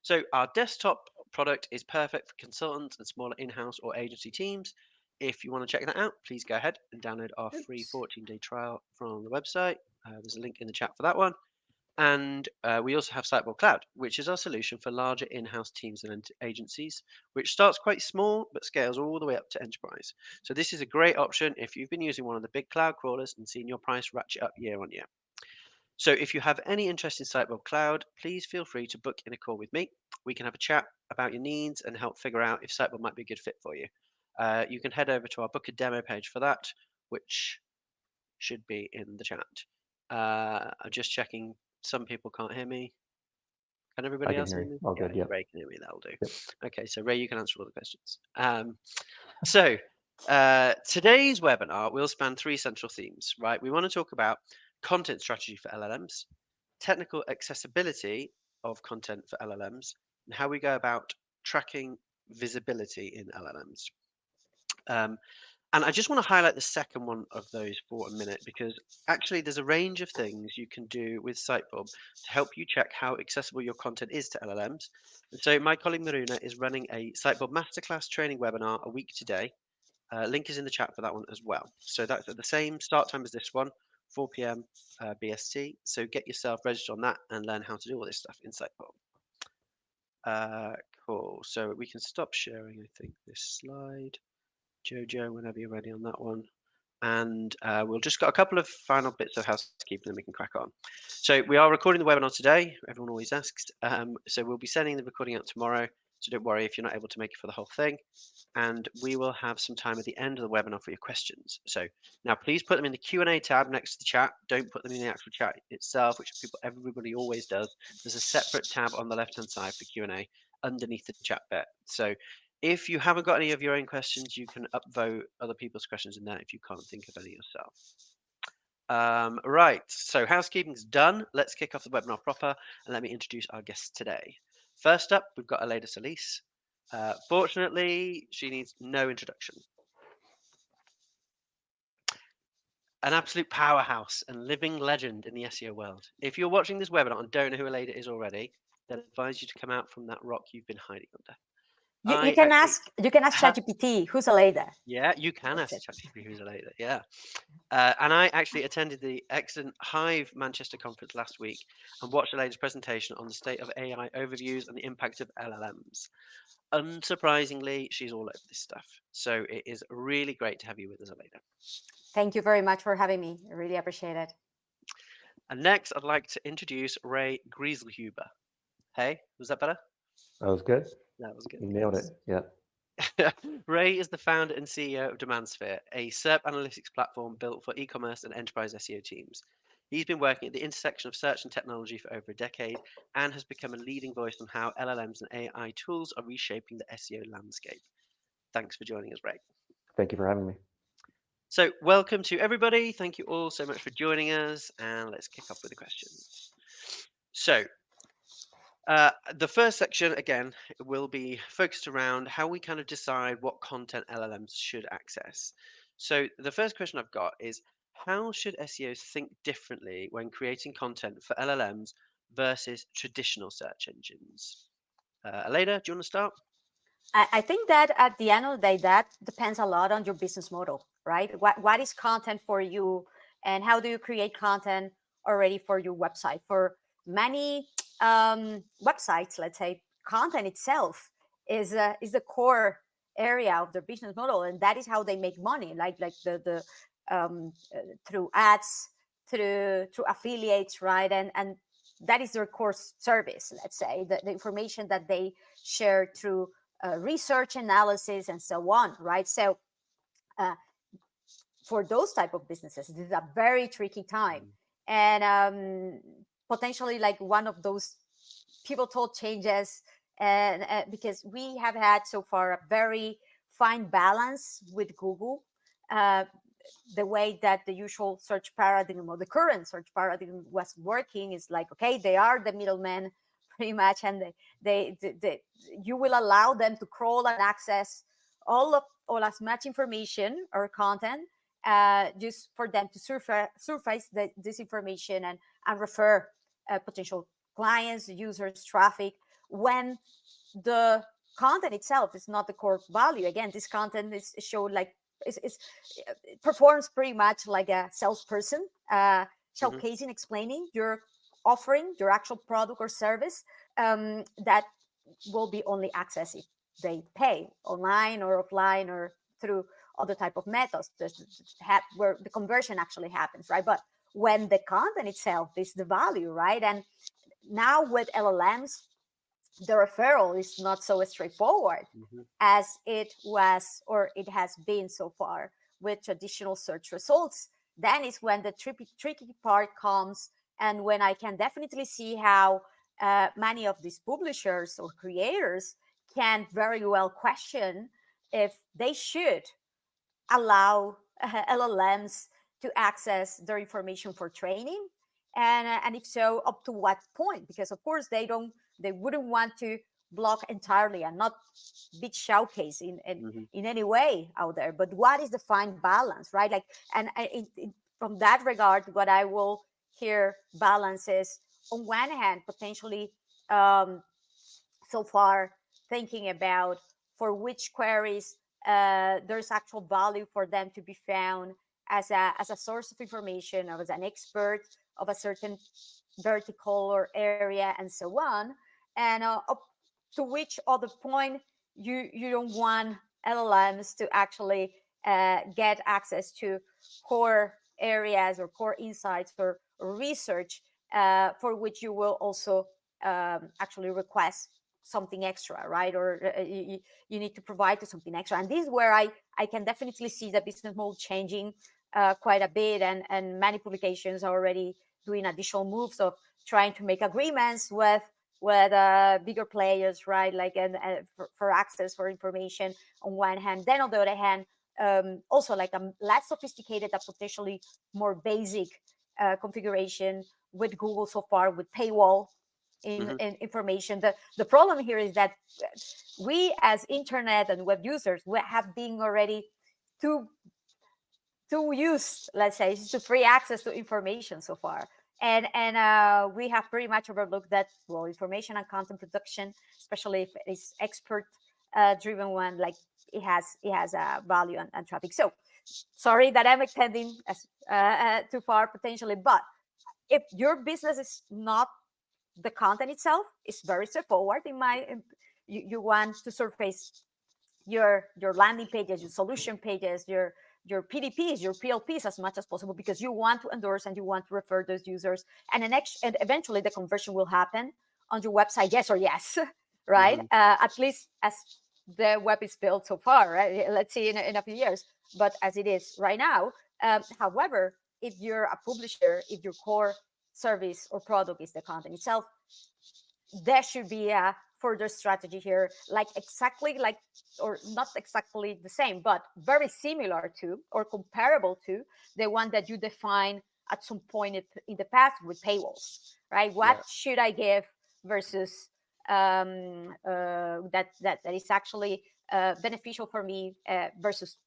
So our desktop product is perfect for consultants and smaller in-house or agency teams. If you want to check that out, please go ahead and download our free Oops. 14-day trial from the website. There's a link in the chat for that one. And we also have Sitebulb Cloud, which is our solution for larger in-house teams and agencies, which starts quite small but scales all the way up to enterprise. So this is a great option if you've been using one of the big cloud crawlers and seen your price ratchet up year on year. So if you have any interest in Sitebulb Cloud, please feel free to book in a call with me. We can have a chat about your needs and help figure out if Sitebulb might be a good fit for you. You can head over to our book a demo page for that, which should be in the chat. I'm just checking. Some people can't hear me. Can I everybody can else hear hear you. me? All Yeah, good. Yep. Ray can hear me. That'll do. Yep. Okay, so Ray, you can answer all the questions. So today's webinar will span three central themes, right? We want to talk about content strategy for LLMs, technical accessibility of content for LLMs, and how we go about tracking visibility in LLMs. And I just want to highlight the second one of those for a minute, because actually there's a range of things you can do with Sitebulb to help you check how accessible your content is to LLMs. And so my colleague Maruna is running a Sitebulb Masterclass training webinar a week today. Link is in the chat for that one as well. So that's at the same start time as this one, 4 p.m. BST. So get yourself registered on that and learn how to do all this stuff in Sitebulb. Cool. So we can stop sharing, I think, this slide. Jojo, whenever you're ready on that one. And we'll just got a couple of final bits of housekeeping, then we can crack on. So we are recording the webinar today. Everyone always asks. So we'll be sending the recording out tomorrow. So don't worry if you're not able to make it for the whole thing. And we will have some time at the end of the webinar for your questions. So now please put them in the Q&A tab next to the chat. Don't put them in the actual chat itself, which everybody always does. There's a separate tab on the left-hand side for Q&A underneath the chat bit. So if you haven't got any of your own questions, you can upvote other people's questions in there if you can't think of any yourself. Right, so housekeeping's done. Let's kick off the webinar proper and let me introduce our guests today. First up, we've got Aleyda Solis. Fortunately, she needs no introduction. An absolute powerhouse and living legend in the SEO world. If you're watching this webinar and don't know who Aleyda is already, then I advise you to come out from that rock you've been hiding under. You can ask ChatGPT, who's Aleyda? Yeah, you can ask ChatGPT who's Aleyda. Yeah. And I actually attended the excellent Hive Manchester conference last week and watched Aleyda's presentation on the state of AI overviews and the impact of LLMs. Unsurprisingly, she's all over this stuff. So it is really great to have you with us, Aleyda. Thank you very much for having me. I really appreciate it. And next, I'd like to introduce Ray Grieselhuber. Hey, was that better? That was good. That was good. You nailed it. Yeah. Ray is the founder and CEO of Demandsphere, a SERP analytics platform built for e-commerce and enterprise SEO teams. He's been working at the intersection of search and technology for over a decade and has become a leading voice on how LLMs and AI tools are reshaping the SEO landscape. Thanks for joining us, Ray. Thank you for having me. So welcome to everybody. Thank you all so much for joining us, and let's kick off with the questions. So the first section, again, will be focused around how we kind of decide what content LLMs should access. So the first question I've got is, how should SEOs think differently when creating content for LLMs versus traditional search engines? Aleyda, do you want to start? I think that at the end of the day, that depends a lot on your business model, right? What is content for you, and how do you create content already for your website? For many websites, let's say, content itself is the core area of their business model, and that is how they make money, like the through ads, through affiliates, right? And that is their core service. Let's say the information that they share through research analysis and so on, right? So for those type of businesses, this is a very tricky time, and potentially like one of those pivotal changes, and because we have had so far a very fine balance with Google. The way that the usual search paradigm, or the current search paradigm, was working is like, okay, they are the middlemen pretty much, and they you will allow them to crawl and access all as much information or content, just for them to surface this information and refer potential clients, users, traffic. when the content itself is not the core value. Again, this content is showed like it performs pretty much like a salesperson, showcasing, explaining your offering, your actual product or service, that will be only accessed if they pay online or offline or through other type of methods where the conversion actually happens, right? But when the content itself is the value, right? And now with LLMs, the referral is not so straightforward as it was or it has been so far with traditional search results. Then is when the tricky part comes, and when I can definitely see how many of these publishers or creators can very well question if they should allow LLMs to access their information for training, and if so, up to what point? Because of course they wouldn't want to block entirely and not be showcased in any way out there. But what is the fine balance, right? Like, and from that regard, what I will here balance is, on one hand, potentially so far thinking about for which queries there's actual value for them to be found as a source of information, or as an expert of a certain vertical or area, and so on. And up to which other point you don't want LLMs to actually get access to core areas or core insights or research for which you will also actually request something extra, right? Or you need to provide to something extra. And this is where I can definitely see the business model changing quite a bit, and many publications are already doing additional moves of trying to make agreements with bigger players, right? Like, and for access for information on one hand. Then on the other hand, also like a less sophisticated, a potentially more basic configuration with Google so far, with paywall in information. The problem here is that we as internet and web users, we have been already too used, let's say, to free access to information so far. And we have pretty much overlooked that, well, information and content production, especially if it's expert driven one, like it has a value and traffic. So sorry that I'm extending too far potentially, but if your business is not the content itself, is very straightforward. You want to surface your landing pages, your solution pages, your PDPs, your PLPs as much as possible, because you want to endorse and you want to refer those users, and eventually the conversion will happen on your website, yes or yes, right? At least as the web is built so far, right? Let's see in a few years, but as it is right now. However, if you're a publisher, if your core service or product is the content itself, there should be a further strategy here, like exactly like, or not exactly the same, but very similar to or comparable to the one that you define at some point in the past with paywalls, right? What should I give versus that is actually beneficial for me versus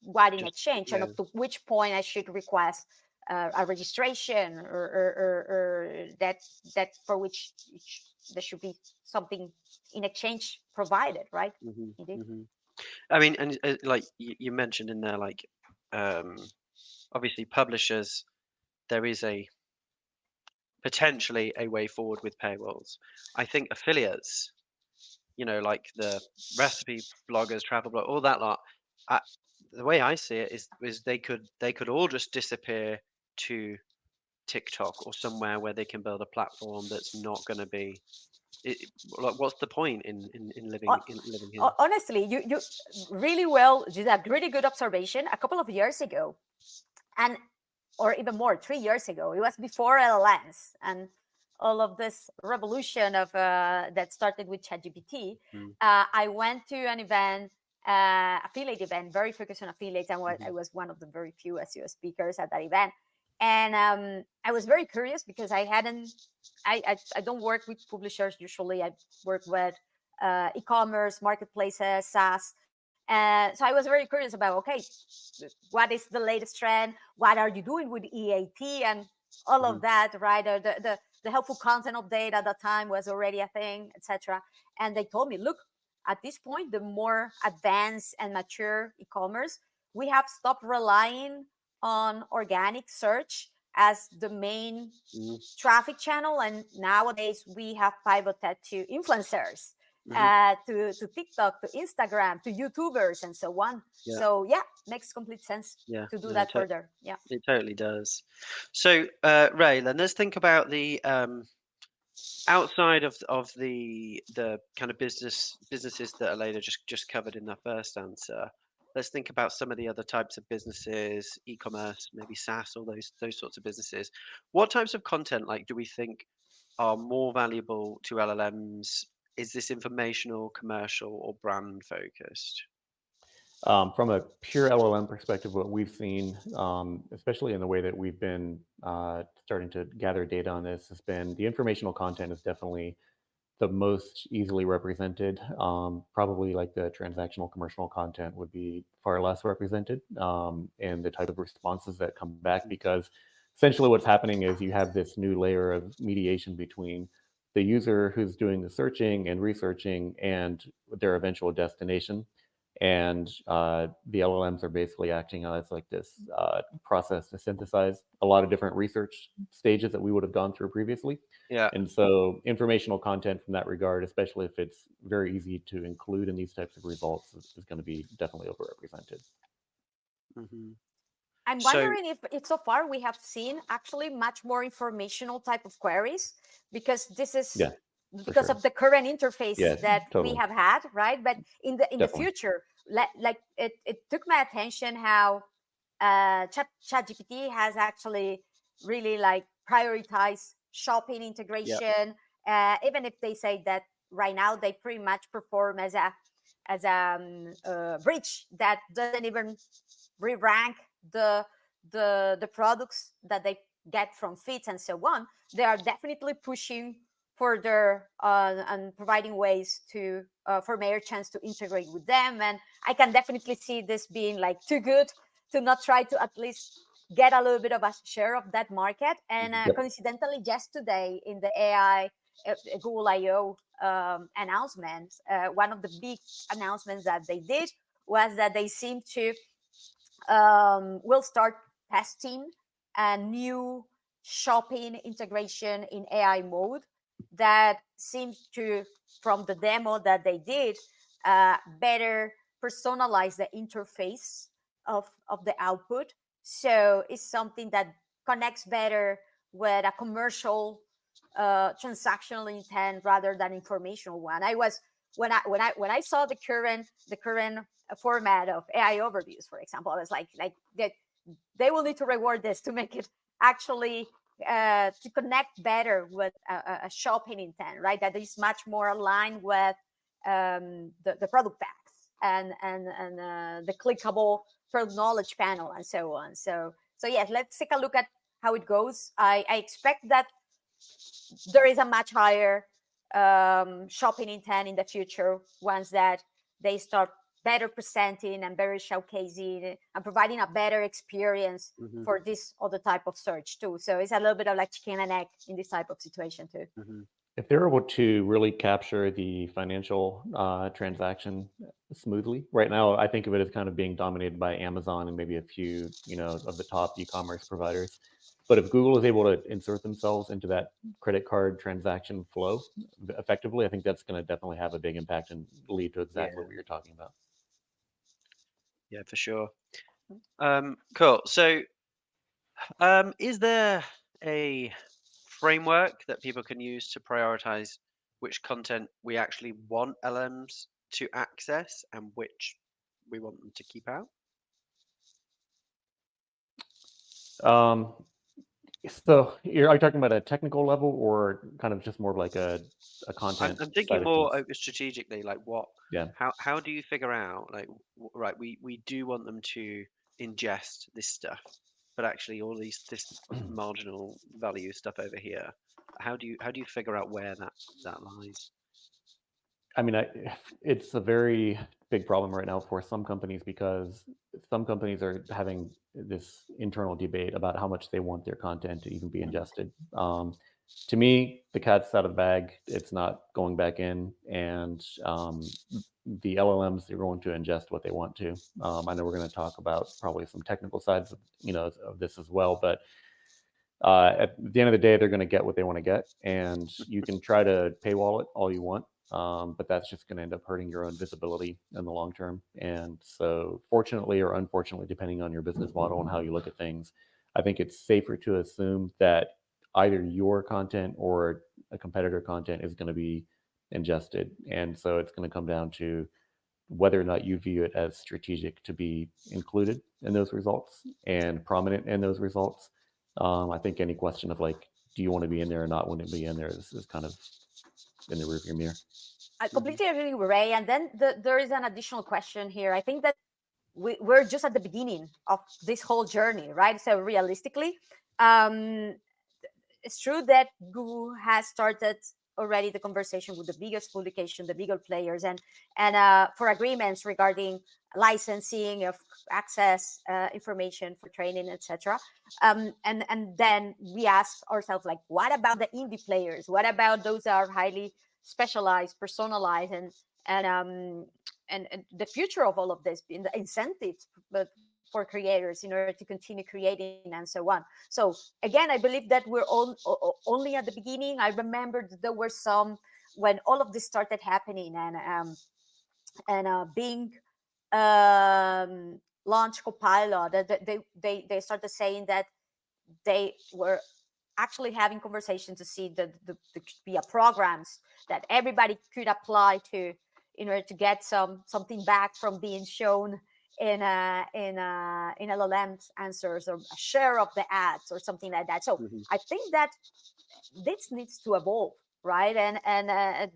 what in exchange, and up to which point I should request a registration or that for which there should be something in exchange provided, right? I mean, and like you mentioned in there, like obviously publishers, there is potentially a way forward with paywalls. I think affiliates, like the recipe bloggers, travel blog, all that lot. The way I see it is they could all just disappear to TikTok or somewhere where they can build a platform that's not going to be. Like, what's the point in living here? Honestly, you really well did a really good observation. A couple of years ago, or even more, 3 years ago, it was before LLMs and all of this revolution of that started with ChatGPT. I went to an event, affiliate event, very focused on affiliates, and I was one of the very few SEO speakers at that event. And I was very curious because I don't work with publishers usually. I work with e-commerce, marketplaces, SaaS. So I was very curious about, okay, what is the latest trend? What are you doing with EAT and all of that, right? the helpful content update at that time was already a thing, etc. And they told me, look, at this point, the more advanced and mature e-commerce, we have stopped relying on organic search as the main traffic channel, and nowadays we have pivoted to influencers, to TikTok, to Instagram, to YouTubers, and so on. Yeah. So yeah, makes complete sense to do that further. Yeah, it totally does. So Ray, then let's think about the outside of the kind of businesses that Aleyda just covered in that first answer. Let's think about some of the other types of businesses, e-commerce, maybe SaaS, all those sorts of businesses. What types of content do we think are more valuable to LLMs? Is this informational, commercial, or brand focused? From a pure LLM perspective, what we've seen, especially in the way that we've been starting to gather data on this, has been the informational content is definitely the most easily represented. Probably like the transactional commercial content would be far less represented, and the type of responses that come back, because essentially what's happening is you have this new layer of mediation between the user who's doing the searching and researching and their eventual destination. And the LLMs are basically acting as like this process to synthesize a lot of different research stages that we would have gone through previously. Yeah. And so informational content from that regard, especially if it's very easy to include in these types of results, is going to be definitely overrepresented. I'm wondering if so far we have seen actually much more informational type of queries, because this is because of the current interface that we have had, right? But in the future, like it took my attention how ChatGPT has actually really like prioritized shopping integration, even if they say that right now they pretty much perform as a bridge that doesn't even re-rank the products that they get from feeds and so on. They are definitely pushing further and providing ways to for merchants to integrate with them. And I can definitely see this being like too good to not try to at least get a little bit of a share of that market. And coincidentally, just today in the AI Google I/O announcements, one of the big announcements that they did was that they seem to will start testing a new shopping integration in AI mode that seems to, from the demo that they did, better personalize the interface of the output. So it's something that connects better with a commercial transactional intent rather than informational one. I was when I saw the current format of AI overviews, for example, I was like they will need to reward this to make it actually to connect better with a shopping intent, right? That is much more aligned with the product packs and the clickable product knowledge panel and so on. So yes, let's take a look at how it goes. I expect that there is a much higher shopping intent in the future once that they start better presenting and better showcasing and providing a better experience for this other type of search too. So it's a little bit of like chicken and egg in this type of situation too. If they're able to really capture the financial transaction smoothly, right now I think of it as kind of being dominated by Amazon and maybe a few, of the top e-commerce providers. But if Google is able to insert themselves into that credit card transaction flow effectively, I think that's going to definitely have a big impact and lead to exactly what you're talking about. Yeah, for sure. Cool. So, is there a framework that people can use to prioritize which content we actually want LMs to access and which we want them to keep out? So are you talking about a technical level or kind of just more of like a content? I'm thinking more strategically, like what? Yeah. How do you figure out like right? We do want them to ingest this stuff, but actually all this marginal value stuff over here. How do you figure out where that lies? I mean, it's a very big problem right now for some companies because some companies are having this internal debate about how much they want their content to even be ingested. to me, the cat's out of the bag. It's not going back in, and the LLMs are going to ingest what they want to. I know we're going to talk about probably some technical sides of, of this as well, but at the end of the day, they're going to get what they want to get, and you can try to paywall it all you want, but that's just going to end up hurting your own visibility in the long term. And so, fortunately or unfortunately, depending on your business model and how you look at things, I think it's safer to assume that either your content or a competitor content is going to be ingested. And so it's going to come down to whether or not you view it as strategic to be included in those results and prominent in those results. I think any question of like, do you want to be in there or not want to be in there is kind of in the rearview mirror. I completely agree with Ray. And then there is an additional question here. I think that we're just at the beginning of this whole journey, right? So realistically, it's true that Google has started already the conversation with the biggest publication, the bigger players, and for agreements regarding licensing of access information for training, etc. And then we ask ourselves, like, what about the indie players? What about those that are highly specialized, personalized, and the future of all of this, in the incentives, but for creators in order to continue creating and so on. So again, I believe that we're only at the beginning. I remember there were some when all of this started happening, and Bing launched Copilot. They started saying that they were actually having conversations to see the be a programs that everybody could apply to in order to get something back from being shown in LLMs answers, or a share of the ads or something like that. So I think that this needs to evolve, right? And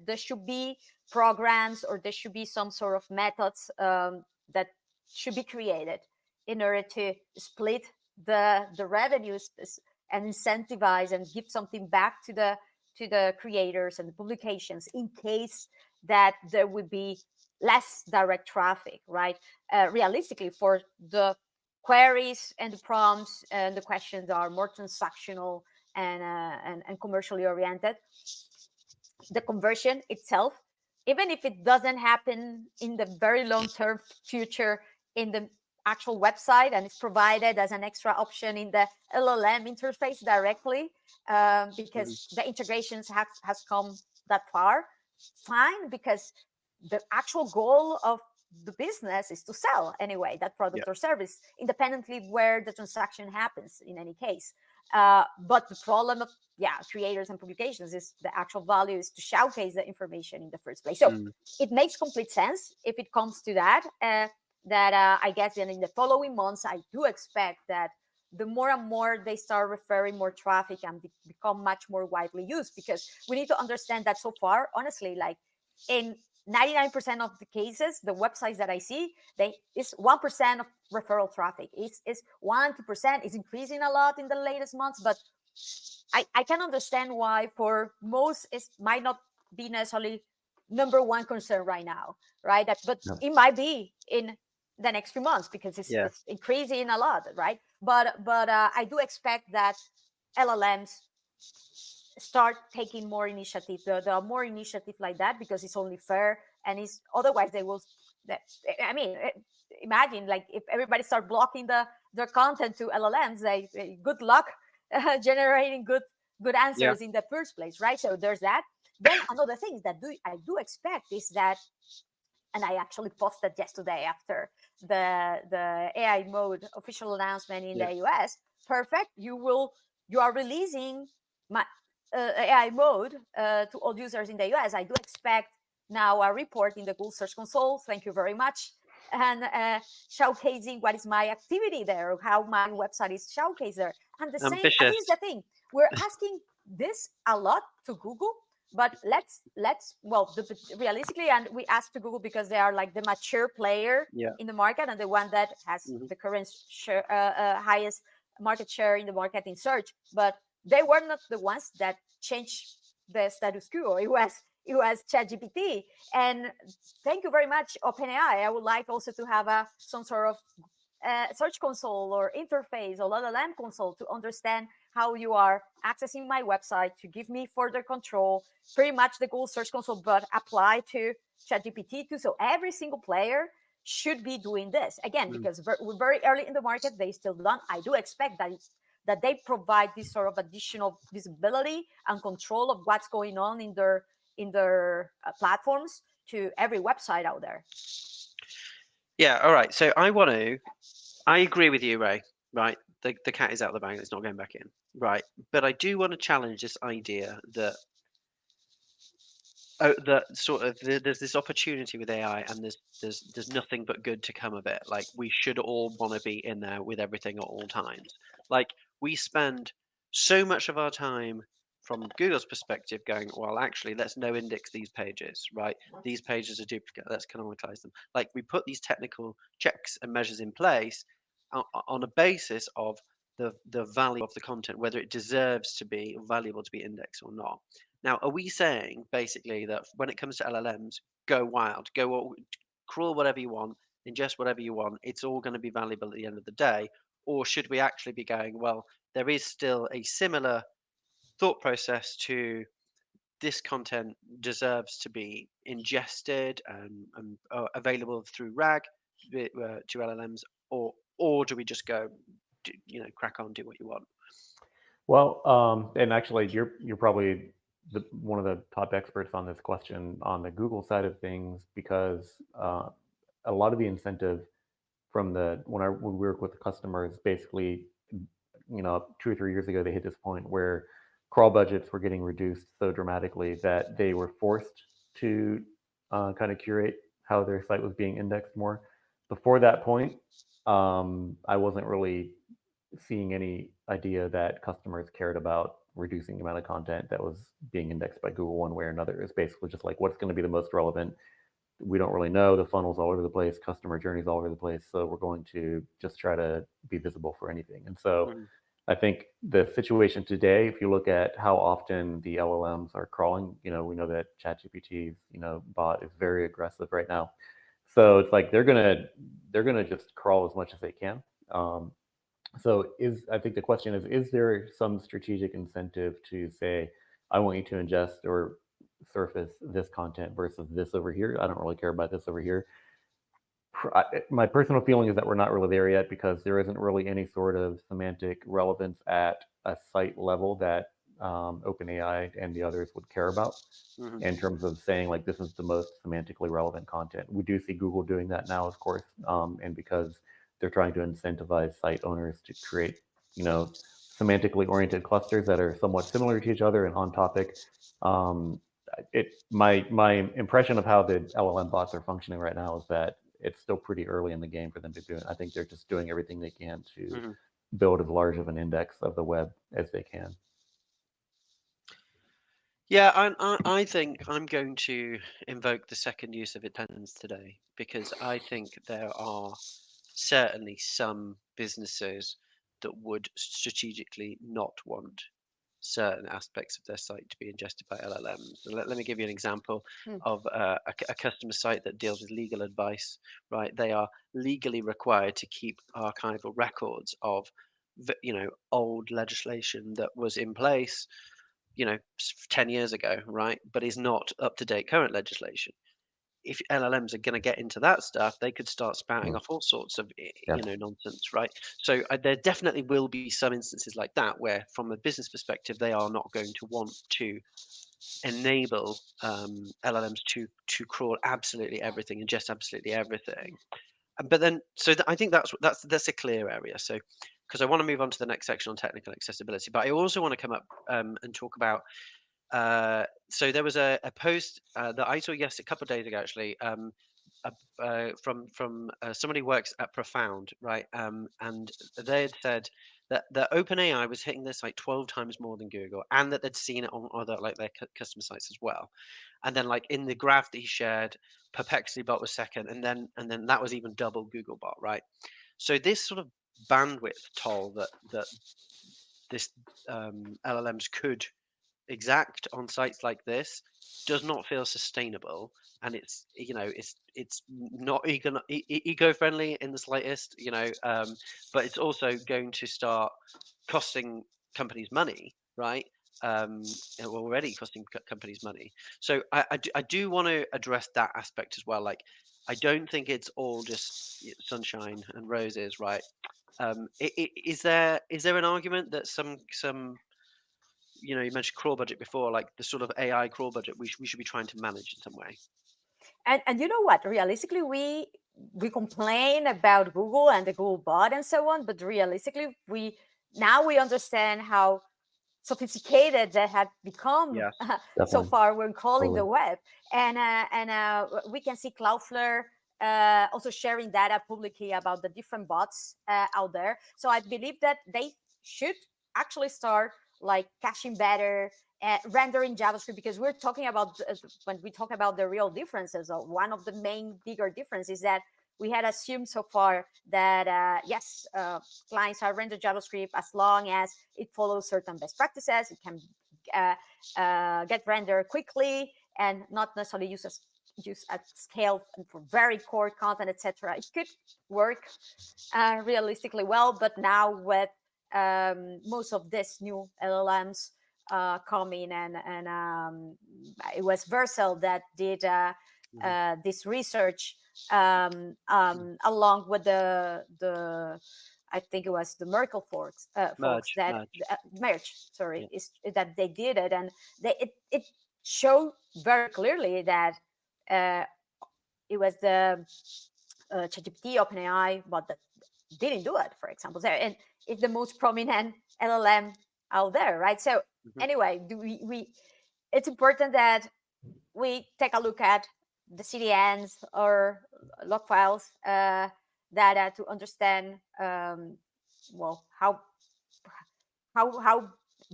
there should be programs, or there should be some sort of methods that should be created in order to split the revenues and incentivize and give something back to the creators and the publications in case that there would be less direct traffic, right? Realistically, for the queries and the prompts and the questions are more transactional and commercially oriented, the conversion itself, even if it doesn't happen in the very long-term future in the actual website, and it's provided as an extra option in the LLM interface directly, because the integrations has come that far, fine, because the actual goal of the business is to sell anyway that product or service, independently where the transaction happens in any case. But the problem of creators and publications is the actual value is to showcase the information in the first place. So it makes complete sense if it comes to that. I guess then in the following months, I do expect that the more and more they start referring more traffic and become much more widely used, because we need to understand that so far, honestly, like in 99% of the cases, the websites that I see, it's 1% of referral traffic. It's 1-2%. It's increasing a lot in the latest months, but I can understand why for most it might not be necessarily number one concern right now, right? But it might be in the next few months because it's increasing a lot, right? But I do expect that LLMs start taking more initiative. There are more initiative like that because it's only fair, and it's otherwise they will. I mean, imagine like if everybody start blocking their content to LLMs, good luck generating good answers in the first place, right? So there's that. Then another thing that I do expect is that, and I actually posted yesterday after the AI mode official announcement in the US. Perfect. You are releasing my AI mode to all users in the US. I do expect now a report in the Google Search Console. Thank you very much. And showcasing what is my activity there, or how my website is showcased there. And the same, and this is the thing, we're asking this a lot to Google, but let's realistically, and we ask to Google because they are like the mature player in the market and the one that has the current highest market share in the market in search. But they were not the ones that changed the status quo. It was ChatGPT. And thank you very much, OpenAI. I would like also to have some sort of search console or interface or LLM console to understand how you are accessing my website to give me further control, pretty much the Google Search Console, but apply to ChatGPT too. So every single player should be doing this again, because we're very early in the market. They still don't. I do expect that they provide this sort of additional visibility and control of what's going on in their platforms to every website out there. Yeah. All right. So I agree with you, Ray. Right. The cat is out of the bag. It's not going back in. Right. But I do want to challenge this idea that there's this opportunity with AI, and there's nothing but good to come of it. Like, we should all want to be in there with everything at all times. Like, we spend so much of our time from Google's perspective going, well, actually, let's no index these pages, right? These pages are duplicate. Let's canonicalize them. Like, we put these technical checks and measures in place on a basis of the value of the content, whether it deserves to be valuable to be indexed or not. Now, are we saying basically that when it comes to LLMs, go wild, crawl whatever you want, ingest whatever you want, it's all going to be valuable at the end of the day? Or should we actually be going, well, there is still a similar thought process to this content deserves to be ingested and available through RAG to LLMs, or do we just go, crack on, do what you want? Well, and actually, you're probably one of the top experts on this question on the Google side of things, because a lot of the incentive from when we work with the customers, basically, 2 or 3 years ago, they hit this point where crawl budgets were getting reduced so dramatically that they were forced to kind of curate how their site was being indexed more. Before that point, I wasn't really seeing any idea that customers cared about reducing the amount of content that was being indexed by Google one way or another. It's basically just like, what's going to be the most relevant? We don't really know. The funnel's all over the place, customer journey's all over the place. So we're going to just try to be visible for anything. And so I think the situation today, if you look at how often the LLMs are crawling, we know that ChatGPT's, bot is very aggressive right now. So it's like they're gonna just crawl as much as they can. So I think the question is there some strategic incentive to say, I want you to ingest or surface this content versus this over here? I don't really care about this over here. My personal feeling is that we're not really there yet, because there isn't really any sort of semantic relevance at a site level that OpenAI and the others would care about in terms of saying, like, this is the most semantically relevant content. We do see Google doing that now, of course, and because they're trying to incentivize site owners to create, semantically oriented clusters that are somewhat similar to each other and on topic. My impression of how the LLM bots are functioning right now is that it's still pretty early in the game for them to do it. I think they're just doing everything they can to build as large of an index of the web as they can. Yeah, I think I'm going to invoke the second use of attendance today, because I think there are certainly some businesses that would strategically not want certain aspects of their site to be ingested by LLMs. Let me give you an example of a customer site that deals with legal advice, right? They are legally required to keep archival records of, old legislation that was in place, 10 years ago, right? But is not up to date current legislation. If LLMs are going to get into that stuff, they could start spouting off all sorts of, nonsense, right? So there definitely will be some instances like that where, from a business perspective, they are not going to want to enable LLMs to crawl absolutely everything and ingest absolutely everything. But then, I think that's a clear area. So, because I want to move on to the next section on technical accessibility, but I also want to come up and talk about. So there was a post that I saw a couple of days ago, actually, from somebody who works at Profound, right? And they had said that the OpenAI was hitting their site 12 times more than Google, and that they'd seen it on other, like, their customer sites as well. And then, like, in the graph that he shared, Perplexity-bot was second, and then that was even double Googlebot, right? So this sort of bandwidth toll that this LLMs could exact on sites like this does not feel sustainable, and it's not eco-friendly in the slightest, but it's also going to start costing companies money, right? Already costing companies money. So I do want to address that aspect as well. Like, I don't think it's all just sunshine and roses, right? Is there an argument that some you mentioned crawl budget before, like the sort of AI crawl budget we should be trying to manage in some way? And you know what? Realistically, we complain about Google and the Google bot and so on, but realistically, we understand how sophisticated that had become Yes. so Definitely. far when crawling the Totally. web, and we can see Cloudflare also sharing data publicly about the different bots out there. So I believe that they should actually start like caching better, rendering JavaScript, because we're talking about when we talk about the real differences. One of the main bigger differences is that we had assumed so far that yes, clients are render JavaScript as long as it follows certain best practices. It can get rendered quickly and not necessarily use at scale for very core content, etc. It could work realistically well, but now with most of this new LLMs coming, and it was Vercel that did this research along with the I think it was the Merkle folks that merge. Sorry, is that they did it, and it showed very clearly that it was the ChatGPT OpenAI, but that didn't do it, for example. So, and it's the most prominent LLM out there, right? So anyway, it's important that we take a look at the CDNs or log files data to understand well how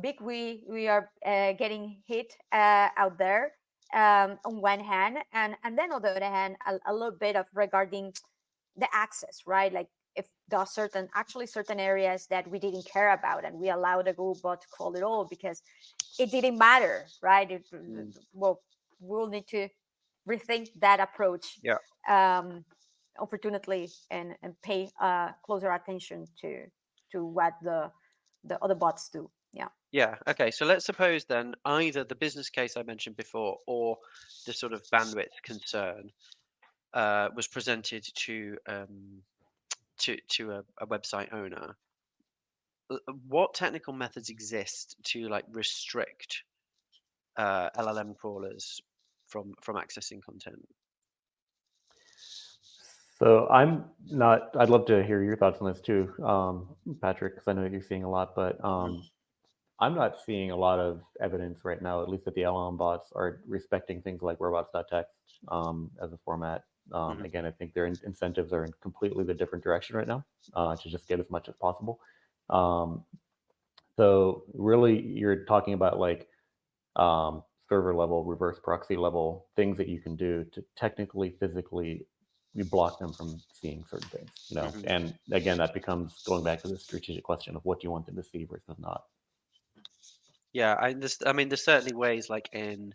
big we are getting hit out there on one hand, and then on the other hand a little bit of regarding the access, right? Like if there are certain areas that we didn't care about and we allowed the Google bot to crawl it all because it didn't matter, right? Well, we'll need to rethink that approach opportunely and pay closer attention to what the other bots do. Yeah. Okay. So let's suppose then either the business case I mentioned before or the sort of bandwidth concern was presented to a website owner. What technical methods exist to like restrict LLM crawlers from accessing content? So I'd love to hear your thoughts on this too, Patrick, because I know you're seeing a lot, but I'm not seeing a lot of evidence right now, at least that the LLM bots are respecting things like robots.txt as a format. Again, I think their incentives are in completely the different direction right now to just get as much as possible. So really, you're talking about like server level, reverse proxy level things that you can do to technically, physically, you block them from seeing certain things, And again, that becomes going back to the strategic question of what do you want them to see versus not. Yeah, I mean, there's certainly ways like in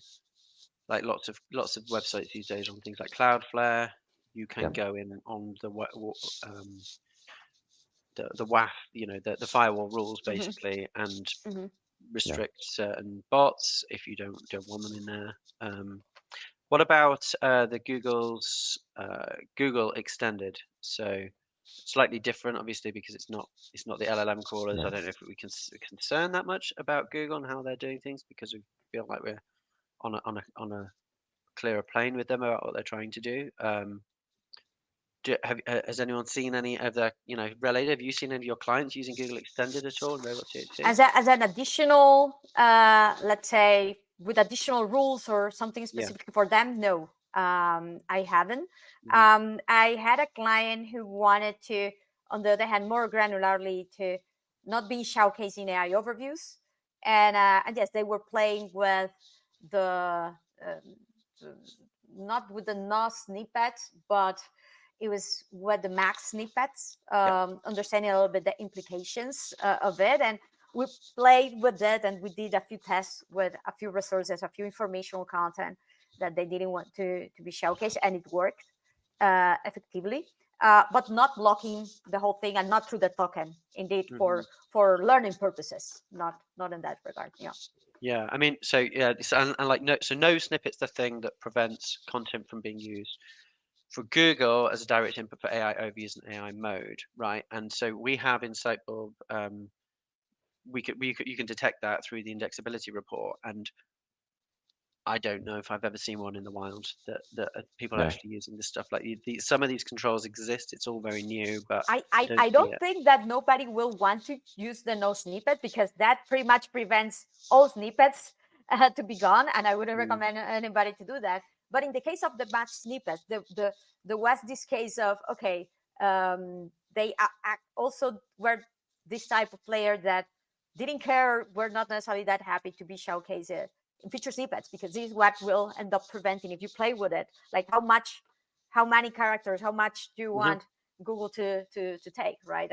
like lots of websites these days on things like Cloudflare. You can go in on the WAF, the firewall rules basically, and restrict certain bots if you don't want them in there. What about the Google's Google extended? So slightly different, obviously, because it's not the LLM crawlers. I don't know if we can concern that much about Google and how they're doing things, because we feel like we're on a clearer plane with them about what they're trying to do. Has anyone seen any of the related? Have you seen any of your clients using Google Extended at all in Robot.txt? As an additional, let's say, with additional rules or something specific for them? No, I haven't. I had a client who wanted to, on the other hand, more granularly to not be showcasing AI overviews, and yes, they were playing with not with the no snippets, but it was with the max snippets, understanding a little bit the implications of it. And we played with it and we did a few tests with a few resources, a few informational content that they didn't want to be showcased, and it worked effectively. but not blocking the whole thing and not through the token. Indeed, Mhm. for learning purposes, not in that regard. Yeah. Yeah, I mean, so yeah, and like no snippet's the thing that prevents content from being used for Google as a direct input for AI overviews and AI mode, right? And so we have in Sitebulb, you can detect that through the indexability report, and I don't know if I've ever seen one in the wild that people are Yeah. actually using this stuff. Like some of these controls exist. It's all very new, but I, I I, don't I see don't it. think that nobody will want to use the no snippet, because that pretty much prevents all snippets to be gone, and I wouldn't Mm. recommend anybody to do that. But in the case of the match snippets, there was this case of, okay, they also were this type of player that didn't care, were not necessarily that happy to be showcased in feature snippets, because this is what will end up preventing, if you play with it, like how many characters, how much do you want Google to take, right?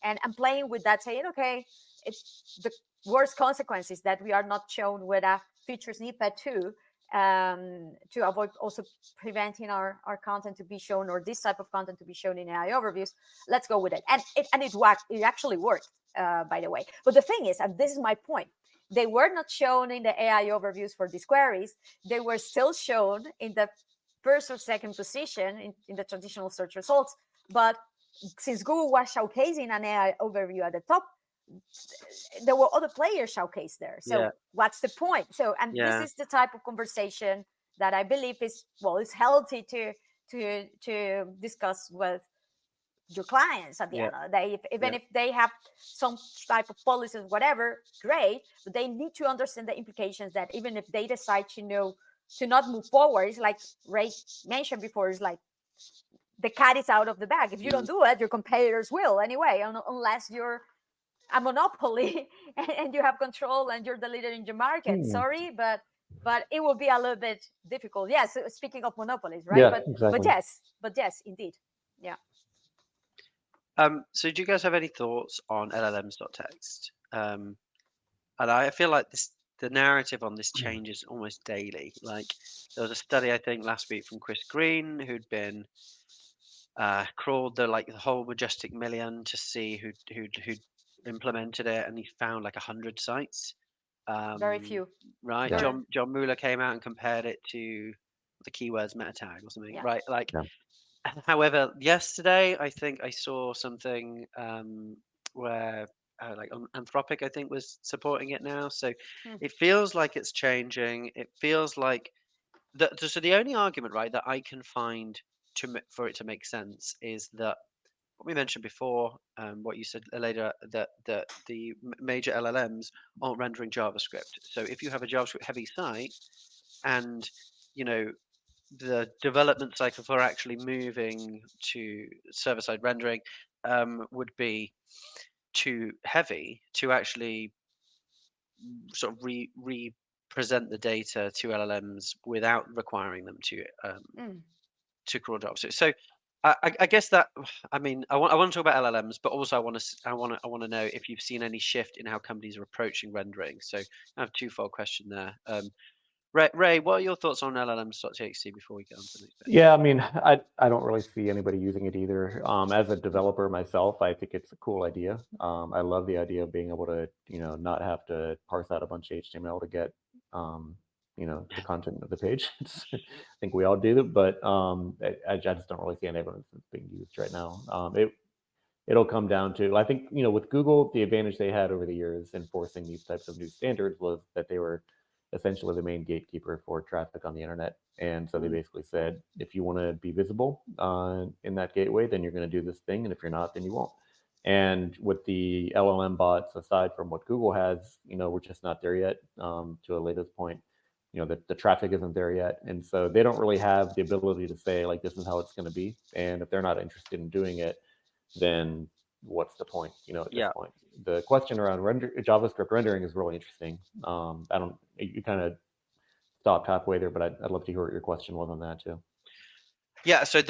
And I'm playing with that, saying, okay, it's the worst consequences that we are not shown with a feature snippet too, to avoid also preventing our content to be shown, or this type of content to be shown in AI overviews. Let's go with it. And it actually worked, by the way. But the thing is, and this is my point, they were not shown in the AI overviews for these queries. They were still shown in the first or second position in the traditional search results. But since Google was showcasing an AI overview at the top, there were other players showcased there. So Yeah, what's the point? So, and this yeah, is the type of conversation that I believe is, well, it's healthy to discuss with your clients at the yeah, end of the day. Even yeah. if they have some type of policies, whatever, great, but they need to understand the implications, that even if they decide to not move forward, it's like Ray mentioned before, it's like the cat is out of the bag. If you don't do it, your competitors will anyway, unless you're a monopoly and you have control and you're the leader in your market. Sorry, but it will be a little bit difficult. Yes, speaking of monopolies, right? Yeah, But exactly. yes, indeed. Yeah. So do you guys have any thoughts on LLMs.text? And I feel like the narrative on this changes almost daily. Like there was a study I think last week from Chris Green, who'd been crawled the whole majestic million to see who'd implemented it, and he found like 100 sites. Very few. Right, Yeah. John Mueller came out and compared it to the keywords meta tag or something. Yeah. Right, like. Yeah. However, yesterday I think I saw something where like Anthropic I think was supporting it now. So it feels like it's changing. It feels like so the only argument, right, that I can find for it to make sense is that what we mentioned before, what you said later, that the major LLMs aren't rendering JavaScript. So if you have a JavaScript heavy site and you know the development cycle for actually moving to server-side rendering would be too heavy to actually sort of re-present the data to LLMs without requiring them to crawl jobs. So I guess that I mean I want to talk about LLMs, but also I want to know if you've seen any shift in how companies are approaching rendering. So I have a twofold question there. Ray, what are your thoughts on LLMs.txt before we get on to the next bit? Yeah, I mean, I don't really see anybody using it either. As a developer myself, I think it's a cool idea. I love the idea of being able to, not have to parse out a bunch of HTML to get, the content of the page. I think we all do that, but I just don't really see any evidence that's being used right now. It'll come down to, I think, with Google, the advantage they had over the years enforcing these types of new standards was that they were essentially the main gatekeeper for traffic on the internet. And so they basically said, if you want to be visible in that gateway, then you're going to do this thing. And if you're not, then you won't. And with the LLM bots, aside from what Google has, we're just not there yet. To Aleida's point, the traffic isn't there yet. And so they don't really have the ability to say, like, this is how it's going to be. And if they're not interested in doing it, then what's the point, at this Yeah. point? The question around JavaScript rendering is really interesting. You kind of stopped halfway there, but I'd love to hear what your question was on that too. Yeah, so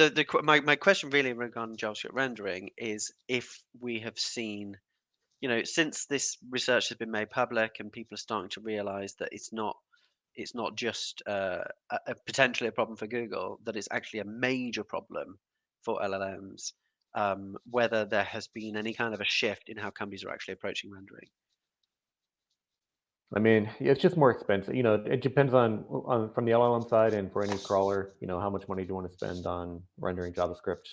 my question really regarding JavaScript rendering is if we have seen, since this research has been made public and people are starting to realize that it's not just potentially a problem for Google, that it's actually a major problem for LLMs, whether there has been any kind of a shift in how companies are actually approaching rendering. I mean, it's just more expensive. It depends on from the LLM side, and for any crawler, how much money do you want to spend on rendering JavaScript?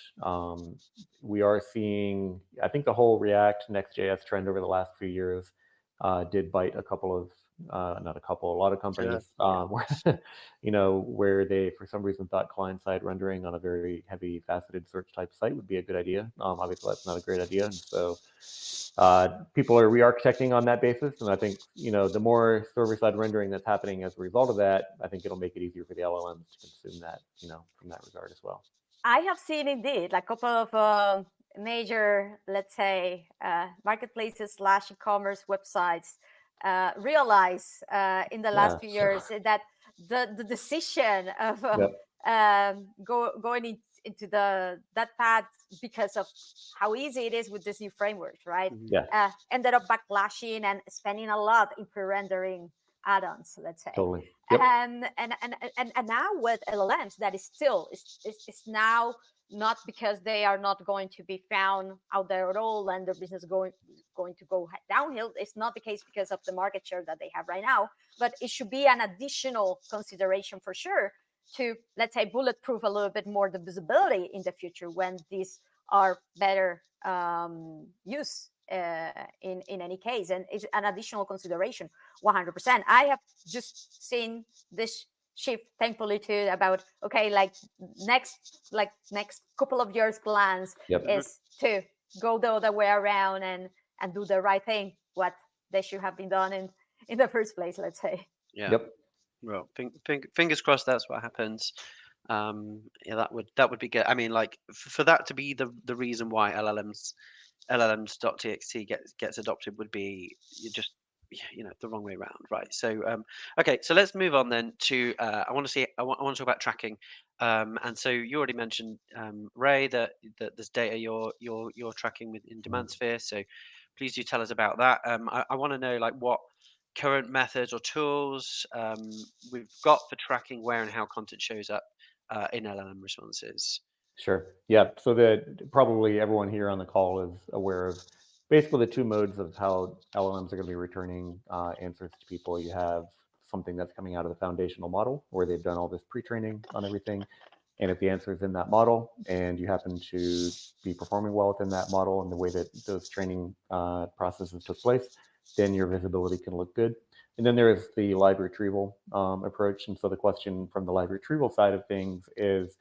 We are seeing, I think the whole React Next.js trend over the last few years did bite a couple of, not a couple, a lot of companies, where they, for some reason, thought client-side rendering on a very heavy faceted search type site would be a good idea. Obviously, that's not a great idea. And so people are re-architecting on that basis. And I think, the more server-side rendering that's happening as a result of that, I think it'll make it easier for the LLMs to consume that, from that regard as well. I have seen indeed like a couple of major, let's say, marketplaces / e-commerce websites realize in the last few years that the decision of going into that path because of how easy it is with this new framework, right? Ended up backlashing and spending a lot in pre-rendering add-ons, let's say. Totally. And now with LLMs, that is still is now not because they are not going to be found out there at all and their business going to go downhill. It's not the case because of the market share that they have right now, but it should be an additional consideration for sure to, let's say, bulletproof a little bit more the visibility in the future when these are better used in any case. And it's an additional consideration, 100%. I have just seen this shift, thankfully, to about, okay, like next couple of years plans is to go the other way around and do the right thing, what they should have been done in the first place, let's say. Well, fingers crossed that's what happens. That would be good. I mean, like for that to be the reason why LLMs.txt gets adopted would be just the wrong way around, right? So okay, so let's move on then to I want to talk about tracking. And so you already mentioned, Ray, that there's data you're tracking in Demandsphere. So please do tell us about that. I want to know like what current methods or tools we've got for tracking where and how content shows up in LLM responses. Sure. Yeah. So that probably everyone here on the call is aware of basically the two modes of how LLMs are going to be returning answers to people. You have something that's coming out of the foundational model where they've done all this pre-training on everything. And if the answer is in that model and you happen to be performing well within that model and the way that those training processes took place, then your visibility can look good. And then there is the live retrieval approach. And so the question from the live retrieval side of things is,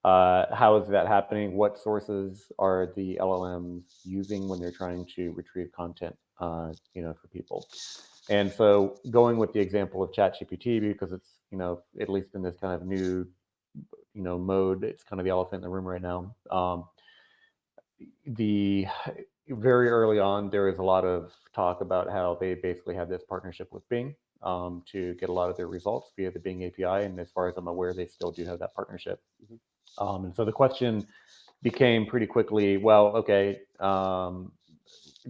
how is that happening? What sources are the LLMs using when they're trying to retrieve content, for people? And so going with the example of ChatGPT, because it's, at least in this kind of new, mode, it's kind of the elephant in the room right now. Very early on, there was a lot of talk about how they basically had this partnership with Bing to get a lot of their results via the Bing API. And as far as I'm aware, they still do have that partnership. And so the question became pretty quickly, well, okay,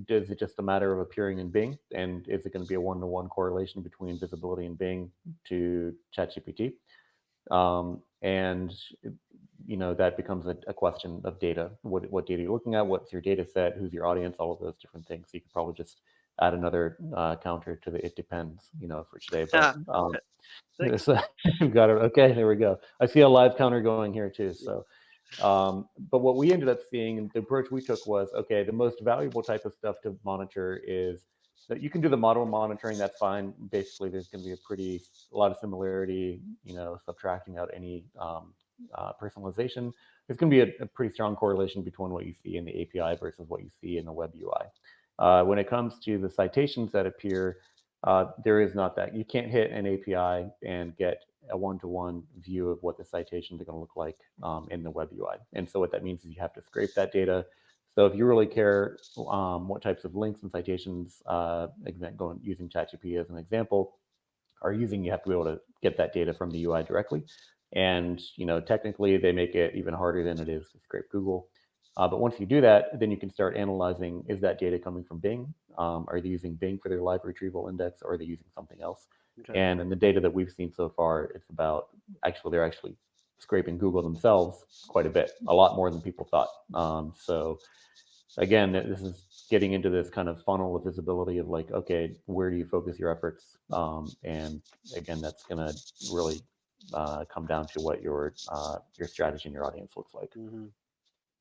is it just a matter of appearing in Bing? And is it going to be a one-to-one correlation between visibility in Bing to ChatGPT? And that becomes a question of data. What data are you looking at? What's your data set? Who's your audience? All of those different things. So you could probably just add another counter to the "it depends," for today. But so we've got it. Okay, there we go. I see a live counter going here too. So, but what we ended up seeing, and the approach we took was, okay, the most valuable type of stuff to monitor is that you can do the model monitoring. That's fine. Basically, there's going to be a lot of similarity. Subtracting out any personalization, there's going to be a pretty strong correlation between what you see in the API versus what you see in the web UI. When it comes to the citations that appear, there is not that. You can't hit an API and get a one-to-one view of what the citations are going to look like in the web UI. And so what that means is you have to scrape that data. So if you really care what types of links and citations, using ChatGPT as an example, are using, you have to be able to get that data from the UI directly. And technically, they make it even harder than it is to scrape Google. But once you do that, then you can start analyzing, is that data coming from Bing? Are they using Bing for their live retrieval index, or are they using something else? Okay. And in the data that we've seen so far, it's about, they're actually scraping Google themselves quite a bit, a lot more than people thought. So again, this is getting into this kind of funnel of visibility of like, okay, where do you focus your efforts? And again, that's going to really come down to what your strategy and your audience looks like. Mm-hmm.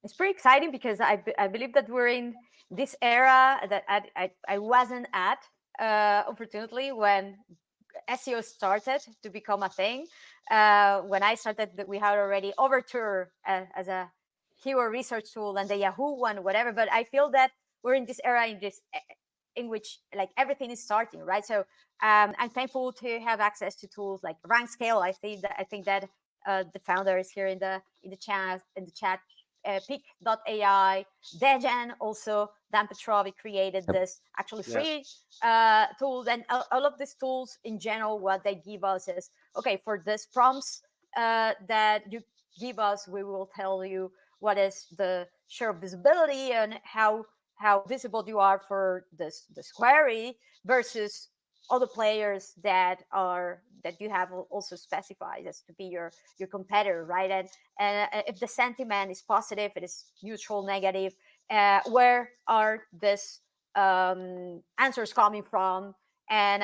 It's pretty exciting because I believe that we're in this era that I wasn't at, unfortunately, when SEO started to become a thing. When I started, we had already Overture as a keyword research tool, and the Yahoo one, whatever. But I feel that we're in this era in which like everything is starting, right? So I'm thankful to have access to tools like Rank Scale. I think that the founder is here in the chat. Pick.ai, Dejan also, Dan Petrovic created this actually free tools, and all of these tools in general, what they give us is, okay, for this prompts that you give us, we will tell you what is the share of visibility and how visible you are for this query versus other players that you have also specified as to be your competitor, right? And if the sentiment is positive, it is neutral, negative, where are these answers coming from, and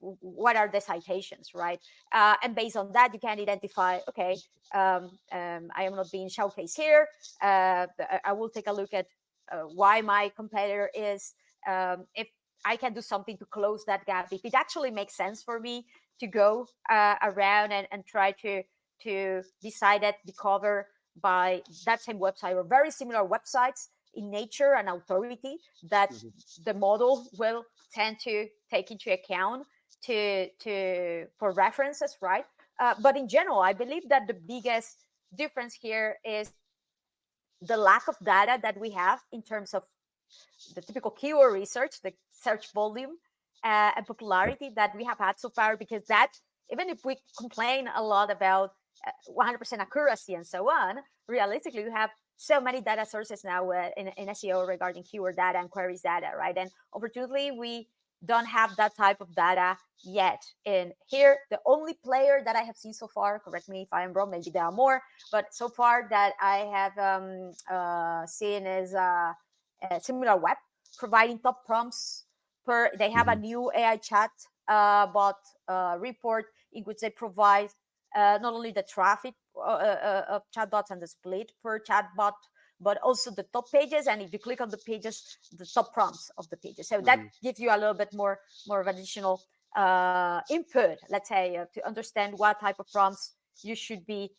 what are the citations, right? And based on that, you can identify, okay, I am not being showcased here. I will take a look at why my competitor is, if I can do something to close that gap, if it actually makes sense for me to go around and try to decide that be covered by that same website or very similar websites in nature and authority that the model will tend to take into account for references, right? But in general, I believe that the biggest difference here is the lack of data that we have in terms of the typical keyword research, the search volume and popularity that we have had so far, because that, even if we complain a lot about 100% accuracy and so on, realistically, we have so many data sources now in SEO regarding keyword data and queries data, right? And unfortunately, we don't have that type of data yet. And here, the only player that I have seen so far, correct me if I am wrong, maybe there are more, but so far that I have seen is Similar Web, providing top prompts they have a new AI chat bot report in which they provide not only the traffic of chatbots and the split per chatbot, but also the top pages, and if you click on the pages, the top prompts of the pages. So that gives you a little bit more of additional input, let's say, to understand what type of prompts you should be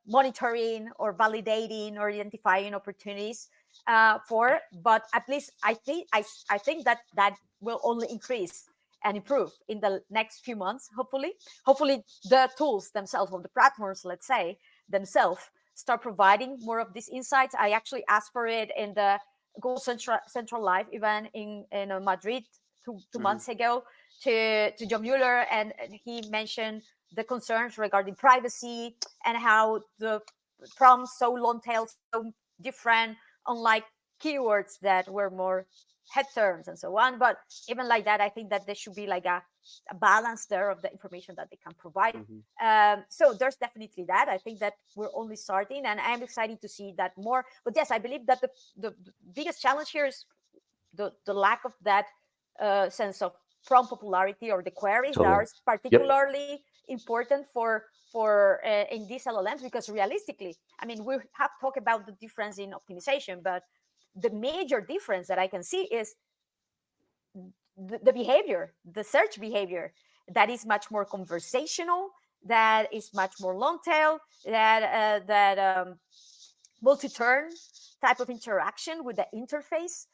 monitoring or validating or identifying opportunities for. But at least I think that will only increase and improve in the next few months. Hopefully the tools themselves, or the platforms, let's say, themselves start providing more of these insights. I actually asked for it in the Google Central Live event in Madrid two months ago to John Mueller, and he mentioned the concerns regarding privacy and how the prompts so long tail, so different, unlike keywords that were more head terms and so on. But even like that, I think that there should be like a balance there of the information that they can provide. So there's definitely that. I think that we're only starting, and I'm excited to see that more. But yes, I believe that the biggest challenge here is the lack of that sense of prompt popularity, or the queries that are particularly important for in these LLMs, because realistically, I mean, we have talked about the difference in optimization, but the major difference that I can see is the behavior, the search behavior, that is much more conversational, that is much more long tail, that multi-turn type of interaction with the interface.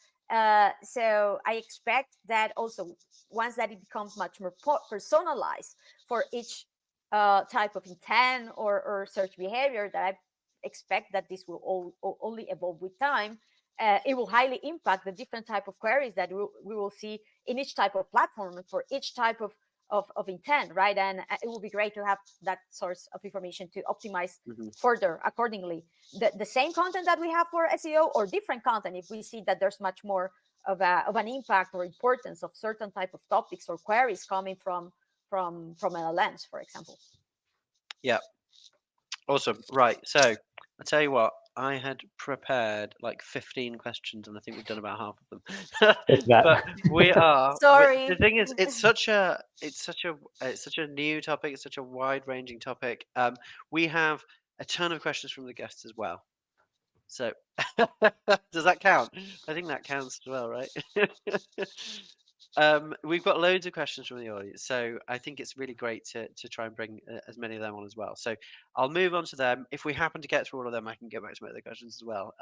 So I expect that also, once that it becomes much more personalized for each type of intent or search behavior, that I expect that this will only evolve with time. It will highly impact the different type of queries that we will see in each type of platform and for each type of intent, right? And it will be great to have that source of information to optimize further accordingly. The same content that we have for SEO, or different content, if we see that there's much more of an impact or importance of certain type of topics or queries coming from LLMs, for example. Yeah. Awesome. Right. So I tell you what, I had prepared like 15 questions, and I think we've done about half of them. It's that. But Sorry. the thing is, it's such a new topic. It's such a wide-ranging topic. We have a ton of questions from the guests as well. So does that count? I think that counts as well, right? We've got loads of questions from the audience, so I think it's really great to try and bring as many of them on as well. So I'll move on to them. If we happen to get through all of them, I can get back to my other questions as well.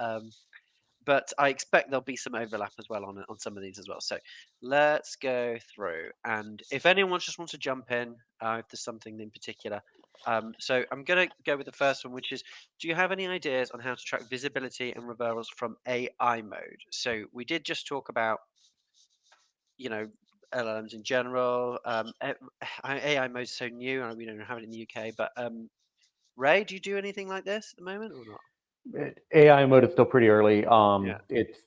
But I expect there'll be some overlap as well on some of these as well. So let's go through, and if anyone just wants to jump in, if there's something in particular. So I'm going to go with the first one, which is, do you have any ideas on how to track visibility and referrals from AI mode? So we did just talk about, LLMs in general. AI mode is so new, and we don't have it in the UK. But Ray, do you do anything like this at the moment or not? AI mode is still pretty early. Yeah. It's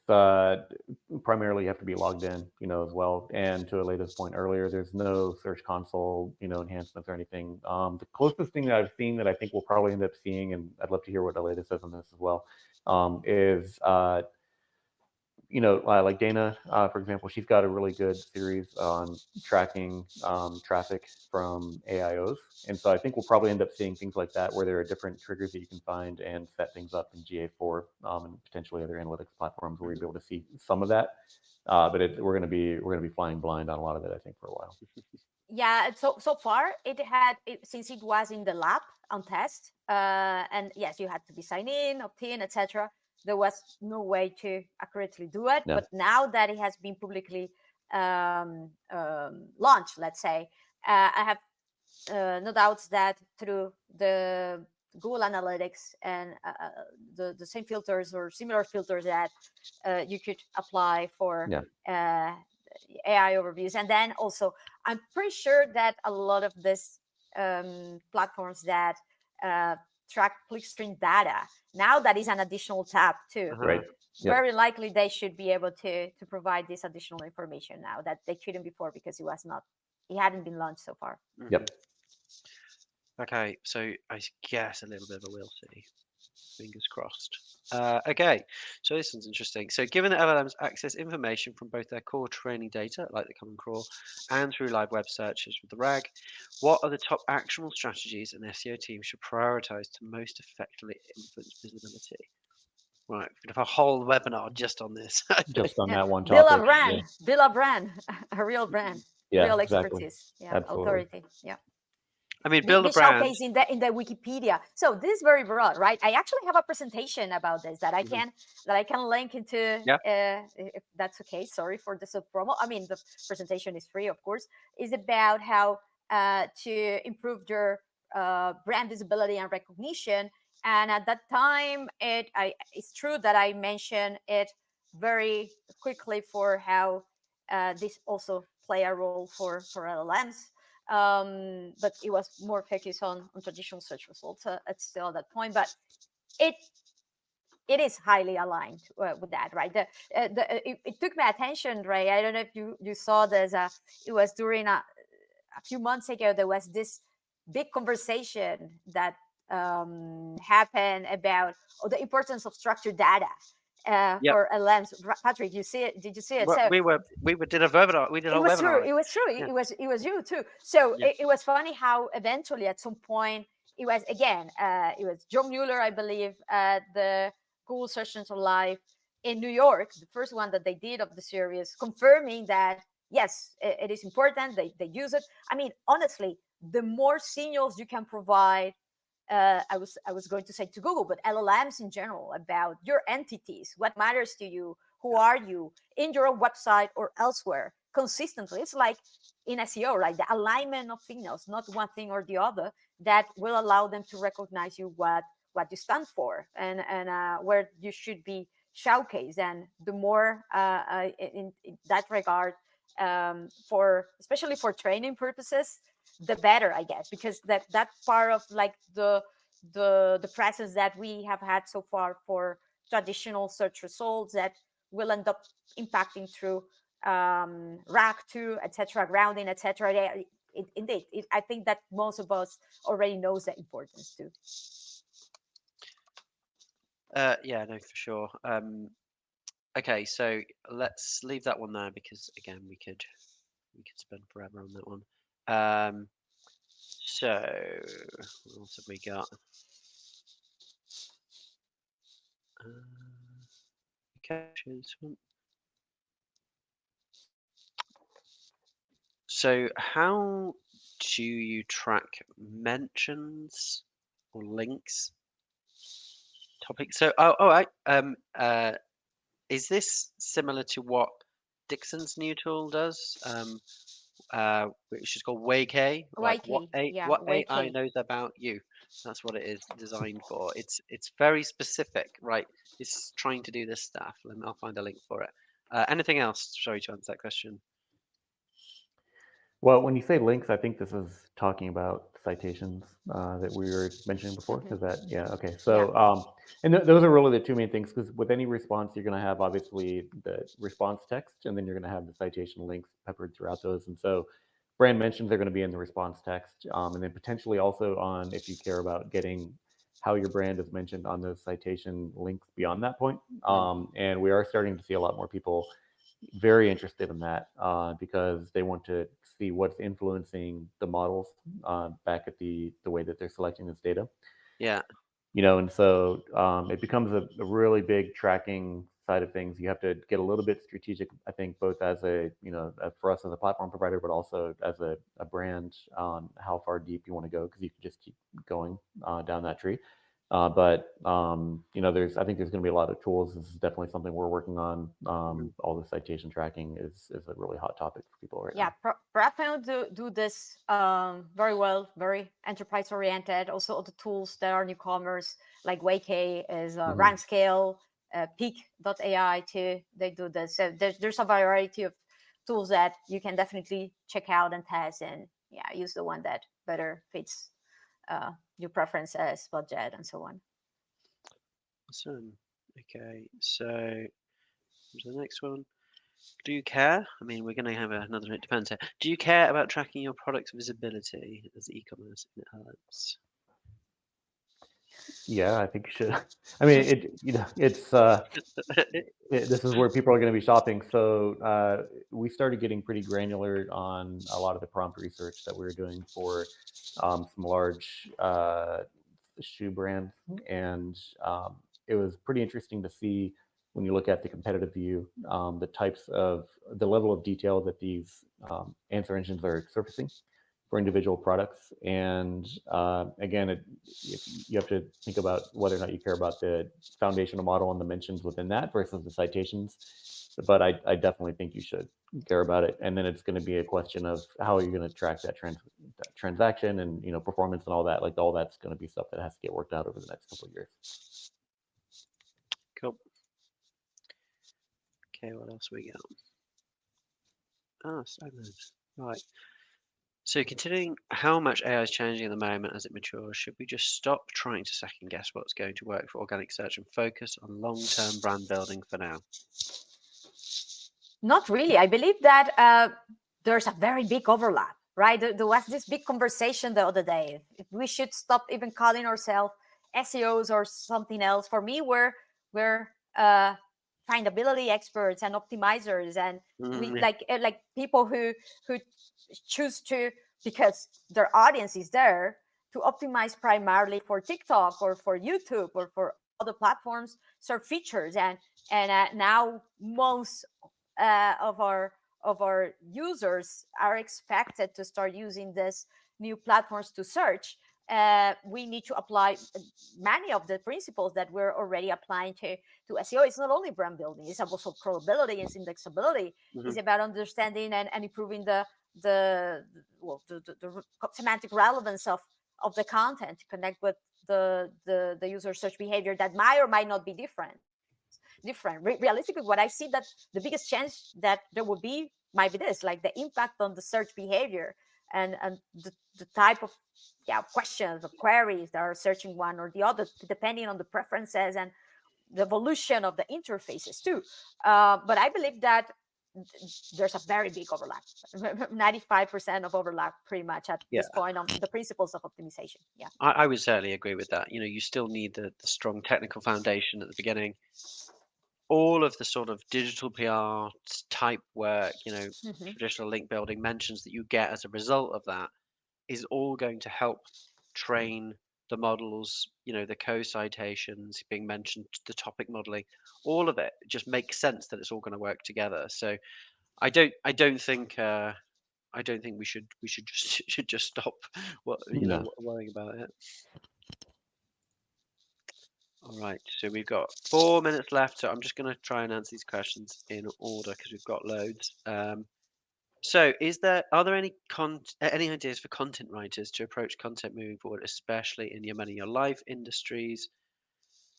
primarily you have to be logged in, as well. And to Aleyda's point earlier, there's no Search Console, enhancements or anything. The closest thing that I've seen that I think we'll probably end up seeing, and I'd love to hear what Aleyda says on this as well, is like Dana, for example, she's got a really good series on tracking traffic from AIOs. And so I think we'll probably end up seeing things like that, where there are different triggers that you can find and set things up in GA4 and potentially other analytics platforms where you'll be able to see some of that. But we're going to be flying blind on a lot of it, I think, for a while. Yeah, so far since it was in the lab on test, and yes, you had to be signed in, opt in, etc. There was no way to accurately do it. Yeah. But now that it has been publicly launched, let's say, I have no doubts that through the Google Analytics and the same filters or similar filters that you could apply for AI overviews. And then also, I'm pretty sure that a lot of these platforms that track clickstream data, now that is an additional tab too. Right. Yep. Very likely they should be able to provide this additional information now that they couldn't before because it hadn't been launched so far. Yep. Okay, so I guess a little bit of a we'll see. Fingers crossed. Okay, so this one's interesting. So given that LLMs access information from both their core training data, like the Common Crawl, and through live web searches with the RAG, what are the top actionable strategies an SEO team should prioritize to most effectively influence visibility? Right, we have a whole webinar just on this. Just on that one Build topic. a brand, build a brand, a real brand, real expertise, authority. Yeah. I mean, build a brand. Showcase in the Wikipedia. So this is very broad, right? I actually have a presentation about this that I can link into. If that's okay. Sorry for the sub promo. I mean, the presentation is free, of course. Is about how to improve your brand visibility and recognition. And at that time, it's true that I mentioned it very quickly for how this also play a role for LLMs. But it was more focused on traditional search results at still at that point. But it is highly aligned with that, right? It took my attention, Ray. I don't know if you saw this. It was during a few months ago. There was this big conversation that happened about the importance of structured data. For LLMs. Patrick, you see it? Did you see it? Well, so we did a webinar. We did a webinar. It was true. Yeah. It was you too. So it was funny how eventually at some point it was it was John Mueller, I believe, at the Google Search Engine Live in New York, the first one that they did of the series, confirming that yes, it is important. They use it. I mean, honestly, the more signals you can provide. I was going to say to Google, but LLMs in general about your entities, what matters to you, who are you in your own website or elsewhere consistently. It's like in SEO, right? The alignment of signals, not one thing or the other, that will allow them to recognize you what you stand for and where you should be showcased. And the more in that regard, especially for training purposes, the better, I guess, because that part of like the presence that we have had so far for traditional search results that will end up impacting through RAG 2, etc., grounding, etc. Indeed, I think that most of us already knows the importance too. Yeah, no, for sure. Okay, so let's leave that one there because again, we could spend forever on that one. So what else have we got? Okay, choose one. So how do you track mentions or links? Topics. So is this similar to what Dixon's new tool does? Which is called WayK, like Yeah, what AI YK. knows about you. That's what it is designed for. It's very specific, right? It's trying to do this stuff. I'll find a link for it. Anything else? Sorry to answer that question. Well, when you say links, I think this is talking about citations that we were mentioning before. Is that, yeah, okay. So, and those are really the two main things, because with any response, you're going to have obviously the response text, and then you're going to have the citation links peppered throughout those. And so brand mentions are going to be in the response text, and then potentially also on, if you care about getting how your brand is mentioned on those citation links beyond that point. And we are starting to see a lot more people very interested in that because they want to see what's influencing the models back at the way that they're selecting this data. Yeah. And so it becomes a really big tracking side of things. You have to get a little bit strategic, I think, both as for us as a platform provider, but also as a brand on how far deep you want to go, because you can just keep going down that tree. But I think there's going to be a lot of tools. This is definitely something we're working on. All the citation tracking is a really hot topic for people right now. Yeah, Profound do this very well, very enterprise oriented. Also, the tools that are newcomers like WayK is Rank Scale, Peak.ai too. They do this. So there's a variety of tools that you can definitely check out and test, and use the one that better fits your preferences, budget, and so on. Awesome. Okay, so the next one. Do you care? I mean, we're going to have another. It depends here. Do you care about tracking your product's visibility as e-commerce in LLMs? Yeah, I think you should. I mean, it's this is where people are going to be shopping. So we started getting pretty granular on a lot of the prompt research that we were doing for some large shoe brands, and it was pretty interesting to see when you look at the competitive view, the level of detail that these answer engines are surfacing for individual products. And again, you have to think about whether or not you care about the foundational model and the mentions within that versus the citations. But I definitely think you should care about it. And then it's going to be a question of how are you going to track that transaction and performance and all that. Like all that's going to be stuff that has to get worked out over the next couple of years. Cool. Okay, what else we got? Ah, Simon. Right. So considering how much AI is changing at the moment as it matures, should we just stop trying to second guess what's going to work for organic search and focus on long-term brand building for now? Not really. I believe that there's a very big overlap, right? There was this big conversation the other day. If we should stop even calling ourselves SEOs or something else. For me, we're findability experts and optimizers, and we like people who choose to, because their audience is there, to optimize primarily for TikTok or for YouTube or for other platforms, search features, and now most of our users are expected to start using this new platforms to search. We need to apply many of the principles that we're already applying to SEO. It's not only brand building; it's also crawlability, it's indexability. It's about understanding and improving the semantic relevance of the content to connect with the user search behavior that might or might not be different. Realistically, what I see, that the biggest chance that there will be might be this, like the impact on the search behavior and the type of questions or queries that are searching one or the other, depending on the preferences and the evolution of the interfaces too. But I believe that there's a very big overlap, 95% of overlap pretty much at Yeah. this point on the principles of optimization. Yeah. I would certainly agree with that. You still need the strong technical foundation at the beginning. All of the sort of digital PR type work, Mhm. traditional link building mentions that you get as a result of that is all going to help train the models, the co-citations being mentioned, the topic modeling, all of it just makes sense that it's all going to work together. So I don't think we should should just stop No. worrying about it. All right, so we've got 4 minutes left, so I'm just going to try and answer these questions in order because we've got loads. So, are there any ideas for content writers to approach content moving forward, especially in your money, your life industries?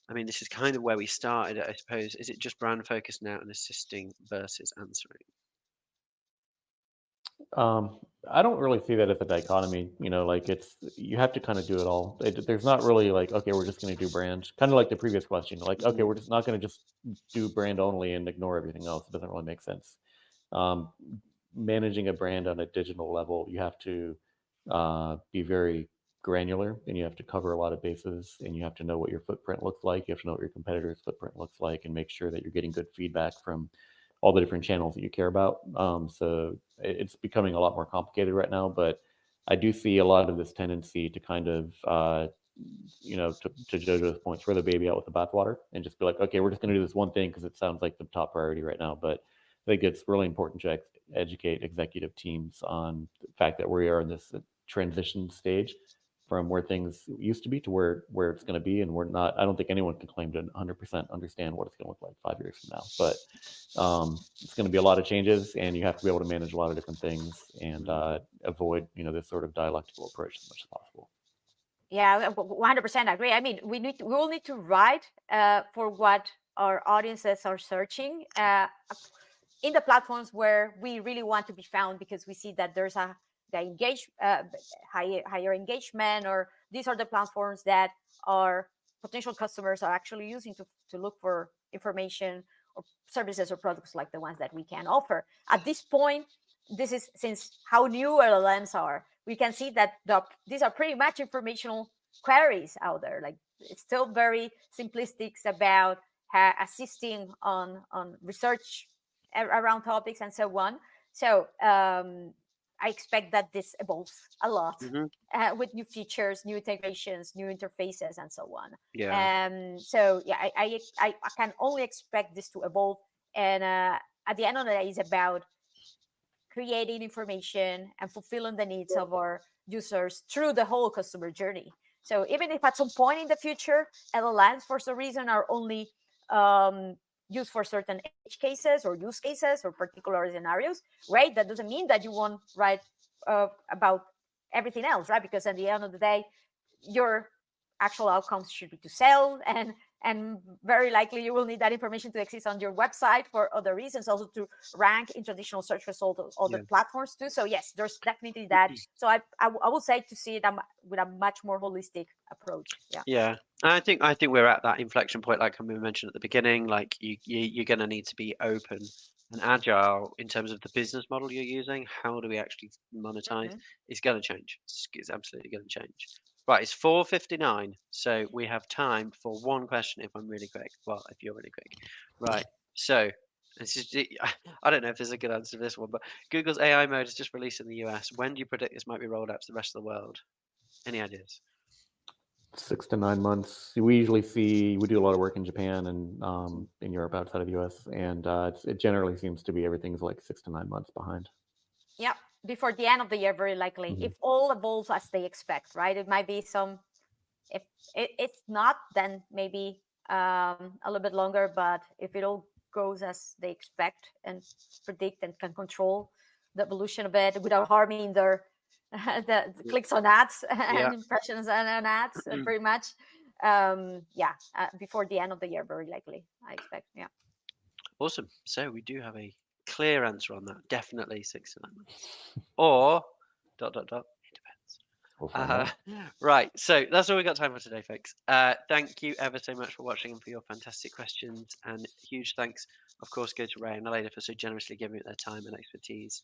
I mean, this is kind of where we started, I suppose. Is it just brand focused now and assisting versus answering? I don't really see that as a dichotomy. Like you have to kind of do it all. There's not really like, okay, we're just going to do brand. Kind of like the previous question. Like, okay, Mhm. we're just not going to just do brand only and ignore everything else. It doesn't really make sense. Um, Managing a brand on a digital level, you have to be very granular, and you have to cover a lot of bases, and you have to know what your footprint looks like. You have to know what your competitor's footprint looks like, and make sure that you're getting good feedback from all the different channels that you care about. So it's becoming a lot more complicated right now, but I do see a lot of this tendency to kind of, to Jojo's point, throw the baby out with the bathwater and just be like, okay, we're just going to do this one thing because it sounds like the top priority right now. But I think it's really important to educate executive teams on the fact that we are in this transition stage from where things used to be to where it's going to be, and we're not. I don't think anyone can claim to 100% understand what it's going to look like 5 years from now. But it's going to be a lot of changes, and you have to be able to manage a lot of different things and avoid this sort of dialectical approach as much as possible. Yeah, 100% agree. I mean, we will need to write for what our audiences are searching in the platforms where we really want to be found, because we see that there's higher engagement, or these are the platforms that our potential customers are actually using to look for information or services or products like the ones that we can offer. At this point, this is since how new LLMs are, we can see that these are pretty much informational queries out there. Like, it's still very simplistic about assisting on research around topics and so on. So I expect that this evolves a lot Mhm. with new features, new integrations, new interfaces, and so on. Yeah. So yeah, I can only expect this to evolve. And at the end of the day, it's about creating information and fulfilling the needs of our users through the whole customer journey. So even if at some point in the future, LLMs for some reason are only used for certain edge cases or use cases or particular scenarios, right? That doesn't mean that you won't write about everything else, right? Because at the end of the day, your actual outcomes should be to sell, and very likely you will need that information to exist on your website for other reasons, also to rank in traditional search results of other platforms too. So yes, there's definitely that. So I will say to see it with a much more holistic approach. Yeah. I think we're at that inflection point, like we mentioned at the beginning. Like you're going to need to be open and agile in terms of the business model you're using. How do we actually monetize? Mhm. It's going to change. It's absolutely going to change. Right, it's 4:59, so we have time for one question if I'm really quick. Well, if you're really quick. Right. So this is I don't know if there's a good answer to this one, but Google's AI mode is just released in the US. When do you predict this might be rolled out to the rest of the world? Any ideas? 6 to 9 months. We usually we do a lot of work in Japan and in Europe outside of the US, and it generally seems to be everything's like 6 to 9 months behind. Yeah, before the end of the year, very likely, if all evolves as they expect, right? It might be some, if it's not, then maybe a little bit longer. But if it all goes as they expect and predict and can control the evolution of it without harming their the clicks on ads Yeah. and impressions and ads, pretty much, before the end of the year, very likely, I expect. Yeah. Awesome. So we do have a clear answer on that. Definitely 6 to 9 months. Or ... It depends. We'll find out. Right, so that's all we got time for today, folks. Thank you ever so much for watching and for your fantastic questions. And huge thanks, of course, go to Ray and Aleyda for so generously giving it their time and expertise.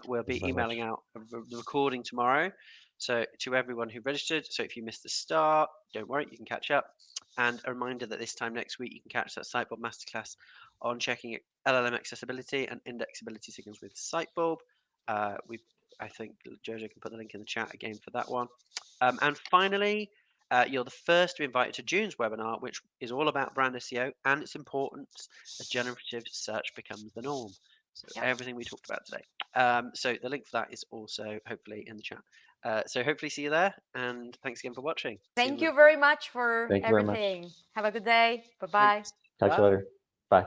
We'll be Very emailing much. out the recording tomorrow, so to everyone who registered. So if you missed the start, don't worry, you can catch up. And a reminder that this time next week you can catch that Sitebulb masterclass on checking LLM accessibility and indexability signals with Sitebulb. I think Jojo can put the link in the chat again for that one. And finally, you're the first to be invited to June's webinar, which is all about brand SEO and its importance as generative search becomes the norm. So everything we talked about today. So the link for that is also hopefully in the chat. So hopefully see you there, and thanks again for watching. Thank you very much for Thank you very much. everything. Have a good day. Bye-bye. Talk to you later. Bye.